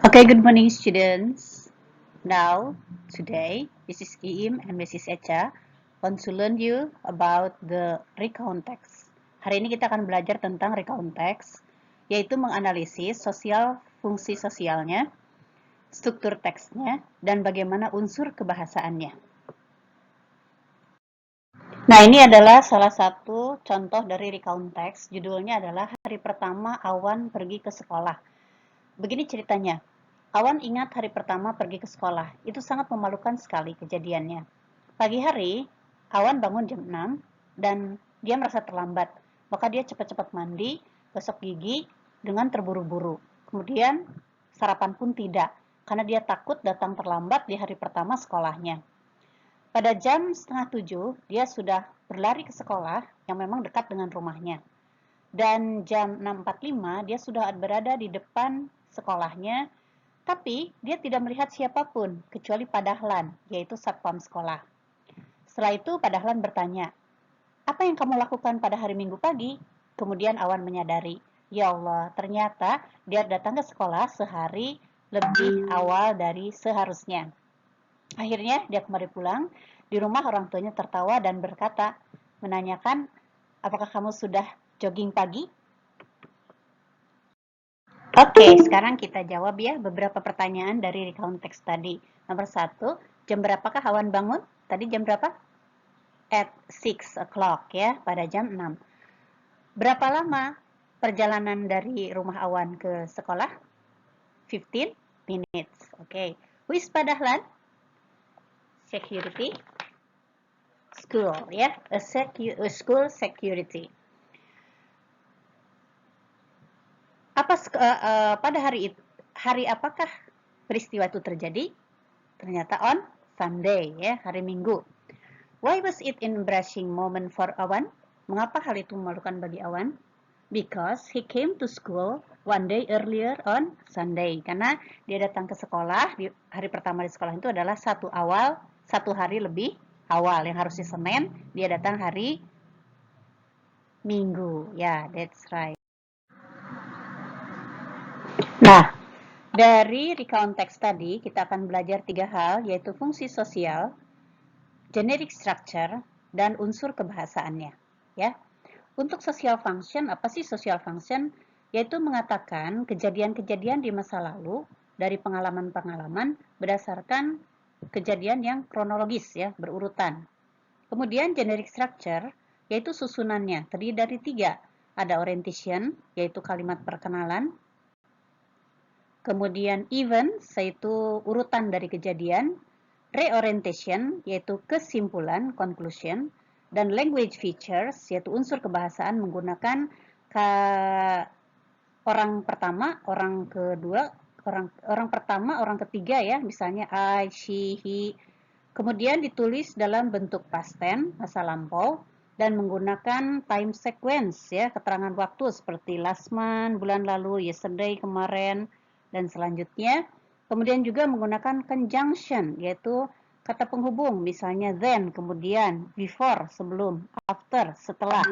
Okay, good morning students. Now, today, this is Iim and Mrs. Echa want to learn you about the recount text. Hari ini kita akan belajar tentang recount text, yaitu menganalisis fungsi sosialnya, struktur teksnya, dan bagaimana unsur kebahasaannya. Nah, ini adalah salah satu contoh dari recount text. Judulnya adalah Hari Pertama Awan Pergi ke Sekolah. Begini ceritanya. Awan ingat hari pertama pergi ke sekolah. Itu sangat memalukan sekali kejadiannya. Pagi hari, Awan bangun jam 6 dan dia merasa terlambat. Maka dia cepat-cepat mandi, gosok gigi dengan terburu-buru. Kemudian sarapan pun tidak, karena dia takut datang terlambat di hari pertama sekolahnya. Pada jam setengah 7, dia sudah berlari ke sekolah yang memang dekat dengan rumahnya. Dan jam 6.45, dia sudah berada di depan sekolahnya, tapi dia tidak melihat siapapun kecuali Pak Dahlan, yaitu satpam sekolah. Setelah itu Pak Dahlan bertanya, "Apa yang kamu lakukan pada hari Minggu pagi?" Kemudian Awan menyadari, ya Allah, ternyata dia datang ke sekolah sehari lebih awal dari seharusnya. Akhirnya dia kembali pulang. Di rumah orang tuanya tertawa dan berkata, menanyakan, "Apakah kamu sudah jogging pagi?" Oke, sekarang kita jawab ya beberapa pertanyaan dari recount text tadi. Nomor 1, jam berapakah Awan bangun? Tadi jam berapa? At 6 o'clock ya, pada jam 6. Berapa lama perjalanan dari rumah Awan ke sekolah? 15 minutes. Oke. Who is Pak Dahlan? Security. School ya, a school security. Pada hari apakah peristiwa itu terjadi? Ternyata on Sunday ya, hari Minggu. Why was it embarrassing moment for Awan? Mengapa hal itu memalukan bagi Awan? Because he came to school one day earlier on Sunday. Karena dia datang ke sekolah, di hari pertama di sekolah itu adalah satu hari lebih awal. Yang harusnya Senin, dia datang hari Minggu. Ya, that's right. Nah, dari recount text tadi, kita akan belajar 3 hal, yaitu fungsi sosial, generic structure, dan unsur kebahasaannya. Ya. Untuk social function, apa sih social function? Yaitu mengatakan kejadian-kejadian di masa lalu dari pengalaman-pengalaman berdasarkan kejadian yang kronologis ya, berurutan. Kemudian generic structure, yaitu susunannya, terdiri dari 3. Ada orientation, yaitu kalimat perkenalan. Kemudian events, yaitu urutan dari kejadian. Reorientation, yaitu kesimpulan, conclusion. Dan language features, yaitu unsur kebahasaan menggunakan orang pertama, orang kedua, orang pertama, orang ketiga ya, misalnya I, she, he. Kemudian ditulis dalam bentuk past tense, masa lampau, dan menggunakan time sequence ya, keterangan waktu seperti last month, bulan lalu, yesterday, kemarin, dan selanjutnya. Kemudian juga menggunakan conjunction, yaitu kata penghubung, misalnya then, kemudian, before, sebelum, after, setelah.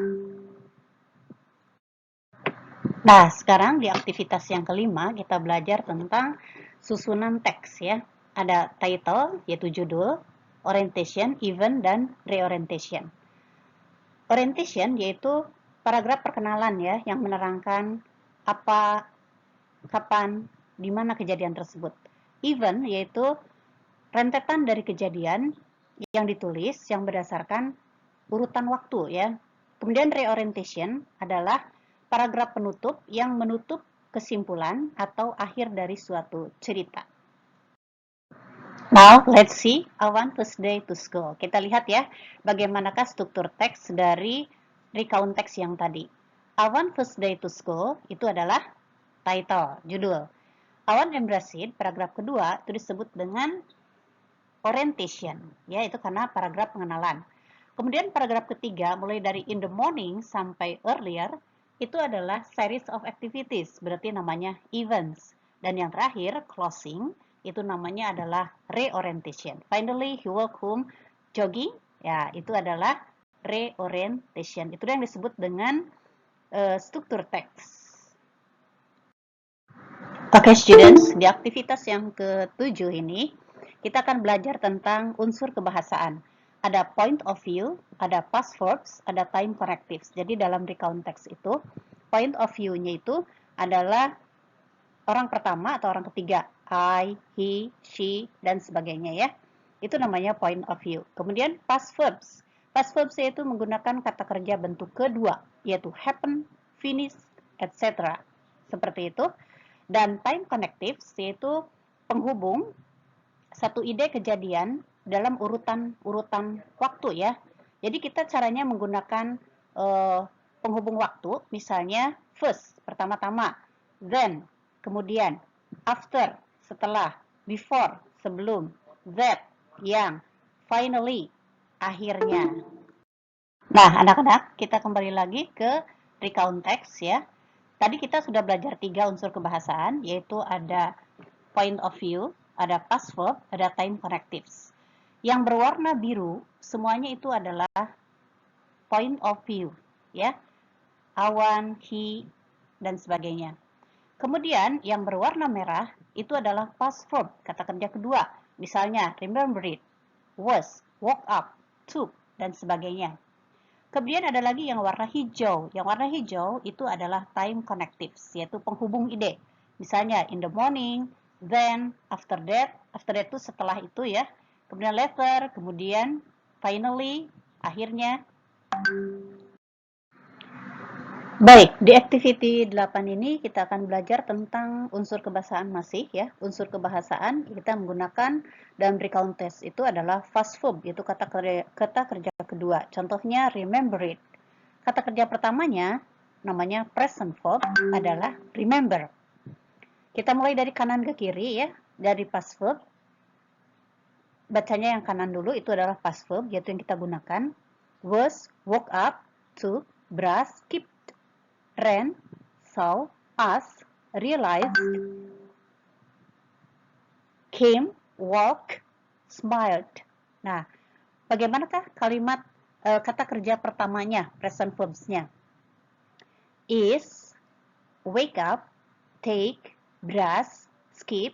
Nah, sekarang di aktivitas yang kelima, kita belajar tentang susunan teks ya. Ada title, yaitu judul, orientation, event, dan reorientation. Orientation yaitu paragraf perkenalan ya, yang menerangkan apa, kapan, di mana kejadian tersebut. Event yaitu rentetan dari kejadian yang ditulis yang berdasarkan urutan waktu ya. Kemudian reorientation adalah paragraf penutup yang menutup kesimpulan atau akhir dari suatu cerita. Now, let's see Awan first day to school. Kita lihat ya, bagaimanakah struktur teks dari recount teks yang tadi. Awan first day to school itu adalah title, judul. Awan embraced, paragraf kedua, itu disebut dengan orientation. Ya, itu karena paragraf pengenalan. Kemudian paragraf ketiga, mulai dari in the morning sampai earlier, itu adalah series of activities, berarti namanya events. Dan yang terakhir, closing, itu namanya adalah reorientation. Finally, he walked home jogging, ya itu adalah reorientation. Itu yang disebut dengan struktur teks. Oke, students, di aktivitas yang ke-7 ini, kita akan belajar tentang unsur kebahasaan. Ada point of view, ada past verbs, ada time correctives. Jadi dalam recount text itu, point of view-nya itu adalah orang pertama atau orang ketiga. I, he, she, dan sebagainya ya. Itu namanya point of view. Kemudian past verbs. Past verbs yaitu menggunakan kata kerja bentuk kedua, yaitu happen, finish, etc. Seperti itu. Dan time connectives yaitu penghubung satu ide kejadian dalam urutan waktu ya. Jadi kita caranya menggunakan penghubung waktu, misalnya first, pertama-tama, then, kemudian, after, setelah, before, sebelum, that, yang, finally, akhirnya. Nah, anak-anak, kita kembali lagi ke recount text ya. Tadi kita sudah belajar 3 unsur kebahasaan, yaitu ada point of view, ada past verb, ada time connectives. Yang berwarna biru, semuanya itu adalah point of view, ya. Awan, he, dan sebagainya. Kemudian yang berwarna merah, itu adalah past verb, kata kerja kedua. Misalnya, remember it, was, woke up, took, dan sebagainya. Kemudian ada lagi yang warna hijau. Yang warna hijau itu adalah time connectives, yaitu penghubung ide. Misalnya in the morning, then, after that itu setelah itu ya. Kemudian later, kemudian finally, akhirnya. Baik, di activity 8 ini kita akan belajar tentang unsur kebahasaan masih ya. Unsur kebahasaan kita menggunakan dalam recount test itu adalah past verb, yaitu kata kerja kedua. Contohnya remember it. Kata kerja pertamanya namanya present verb adalah remember. Kita mulai dari kanan ke kiri ya, dari past verb. Bacanya yang kanan dulu itu adalah past verb, yaitu yang kita gunakan. Was, woke up, took, brush, skipped, ran, saw, asked, realized, came, walked, smiled. Nah, bagaimanakah kalimat kata kerja pertamanya, present verbs-nya? Is, wake up, take, brush, skip,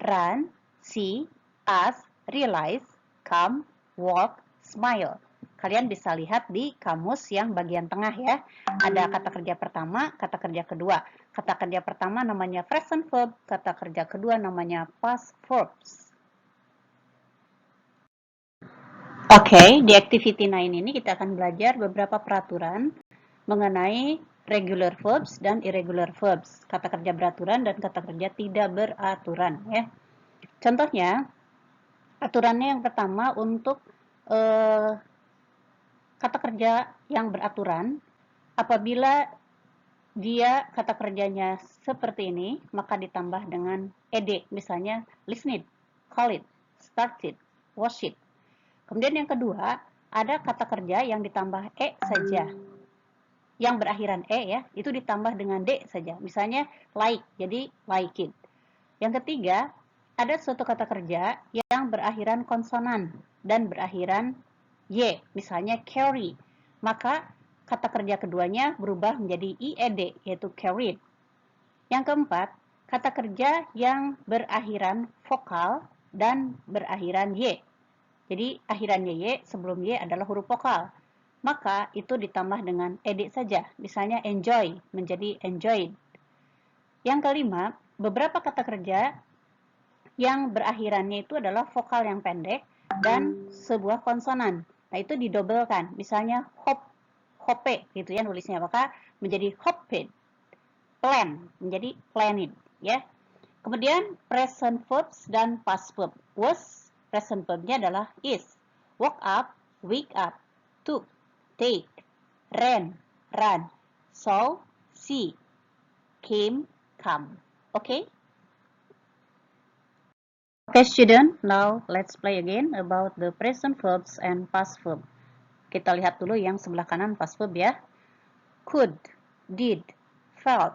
run, see, ask, realize, come, walk, smile. Kalian bisa lihat di kamus yang bagian tengah ya. Ada kata kerja pertama, kata kerja kedua. Kata kerja pertama namanya present verb, kata kerja kedua namanya past verbs. Oke, di activity 9 ini kita akan belajar beberapa peraturan mengenai regular verbs dan irregular verbs, kata kerja beraturan dan kata kerja tidak beraturan ya. Contohnya, aturannya yang pertama untuk kata kerja yang beraturan, apabila dia kata kerjanya seperti ini, maka ditambah dengan ed, misalnya listen it, call it, start it, wash it. Kemudian yang kedua, ada kata kerja yang ditambah e saja. Yang berakhiran e ya, itu ditambah dengan d saja. Misalnya like, jadi like it. Yang ketiga, ada suatu kata kerja yang berakhiran konsonan dan berakhiran y, misalnya carry. Maka kata kerja keduanya berubah menjadi ied, yaitu carried. Yang keempat, kata kerja yang berakhiran vokal dan berakhiran y. Jadi akhirannya y, sebelum y adalah huruf vokal. Maka itu ditambah dengan ed saja. Misalnya enjoy menjadi enjoyed. Yang kelima, beberapa kata kerja yang berakhirannya itu adalah vokal yang pendek dan sebuah konsonan. Nah, itu didobelkan. Misalnya hop, hope gitu ya nulisnya, maka menjadi hopped. Plan menjadi planning ya. Kemudian present verbs dan past verb. Was, present verbnya adalah is. Woke up, wake up. Took, take. Ran, run. Saw, see. Came, come. Okay? Okay, student, now let's play again about the present verbs and past verb. Kita lihat dulu yang sebelah kanan past verb ya. Could, did, felt,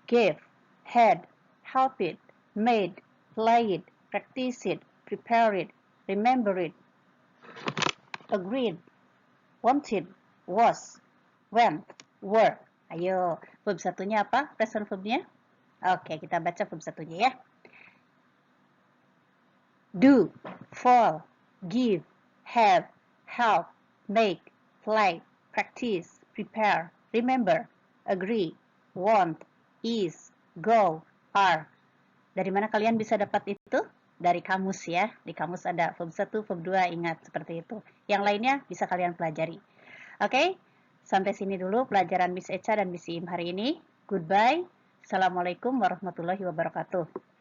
gave, had, helped it, made, played, practiced it, prepared it, remembered it, agreed, wanted, was, went, were. Ayo, verb satunya apa? Present verbnya? Oke, kita baca verb satunya ya. Do, fall, give, have, help, make, play, practice, prepare, remember, agree, want, is, go, are. Dari mana kalian bisa dapat itu? Dari kamus ya. Di kamus ada verb 1, verb 2, ingat seperti itu. Yang lainnya bisa kalian pelajari. Oke, sampai sini dulu pelajaran Miss Echa dan Miss Im hari ini. Goodbye. Assalamualaikum warahmatullahi wabarakatuh.